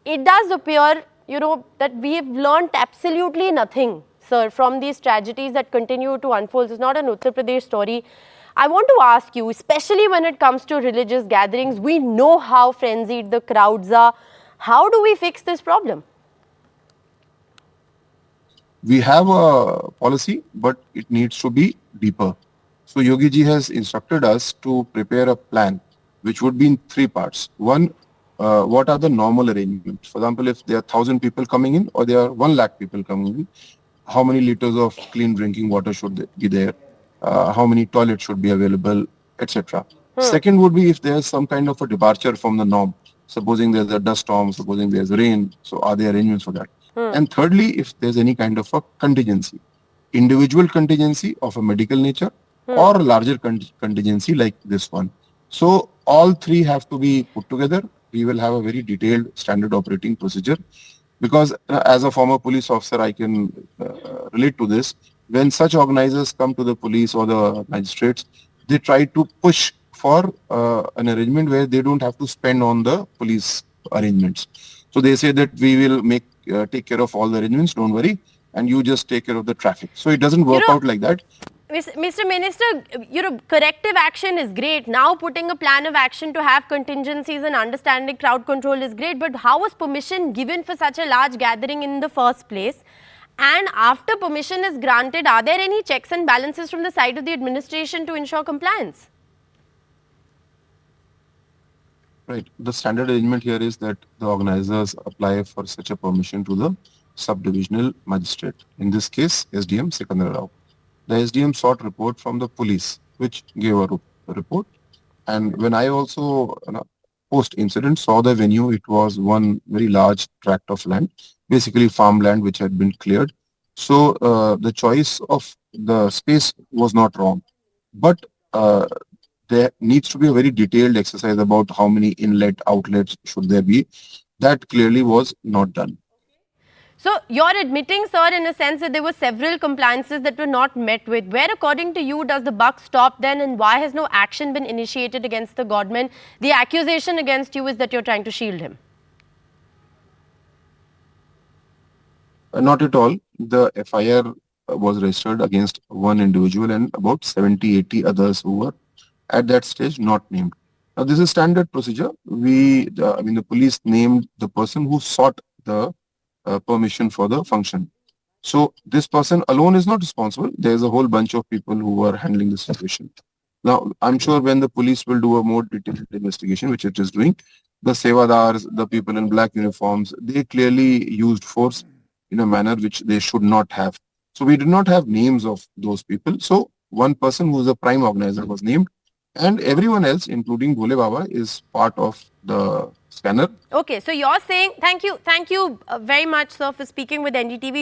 It does appear, that we have learnt absolutely nothing, sir, from these tragedies that continue to unfold. It's not an Uttar Pradesh story. I want to ask you, especially when it comes to religious gatherings, we know how frenzied the crowds are. How do we fix this problem? We have a policy, but it needs to be deeper. So Yogi ji has instructed us to prepare a plan, which would be in three parts. One, what are the normal arrangements? For example, if there are 1,000 people coming in or there are 1 lakh people coming in, how many liters of clean drinking water should be there? How many toilets should be available, etc. Second would be if there's some kind of a departure from the norm. Supposing there's a dust storm, supposing there's rain, so are there arrangements for that? And thirdly, if there's any kind of a contingency, individual contingency of a medical nature or a larger contingency like this one. So all three have to be put together. We will have a very detailed standard operating procedure because as a former police officer, I can relate to this. When such organizers come to the police or the magistrates, they try to push for an arrangement where they don't have to spend on the police arrangements. So they say that we will take care of all the arrangements, don't worry, and you just take care of the traffic. So it doesn't work out like that. Mr. Minister, corrective action is great. Now putting a plan of action to have contingencies and understanding crowd control is great. But how was permission given for such a large gathering in the first place? And after permission is granted, are there any checks and balances from the side of the administration to ensure compliance? Right. The standard arrangement here is that the organizers apply for such a permission to the sub-divisional magistrate. In this case, SDM Sikandar Rao. The SDM sought report from the police, which gave a report. And when I also, post-incident, saw the venue, it was one very large tract of land, basically farmland which had been cleared. So the choice of the space was not wrong. But there needs to be a very detailed exercise about how many inlet outlets should there be. That clearly was not done. So you're admitting, sir, in a sense that there were several compliances that were not met with. Where, according to you, does the buck stop then, and why has no action been initiated against the godman? The accusation against you is that you're trying to shield him. Not at all. The FIR was registered against one individual and about 70-80 others who were at that stage not named. Now, this is standard procedure. The police named the person who sought the permission for the function. So this person alone is not responsible. There's a whole bunch of people who are handling the situation. Now, I'm sure when the police will do a more detailed investigation, which it is doing, the sevadars, the people in black uniforms, they clearly used force in a manner which they should not have. So we did not have names of those people. So one person who is a prime organizer was named, and everyone else, including Bhole Baba, is part of the scanner. Okay, so you're saying, thank you very much, sir, for speaking with NDTV.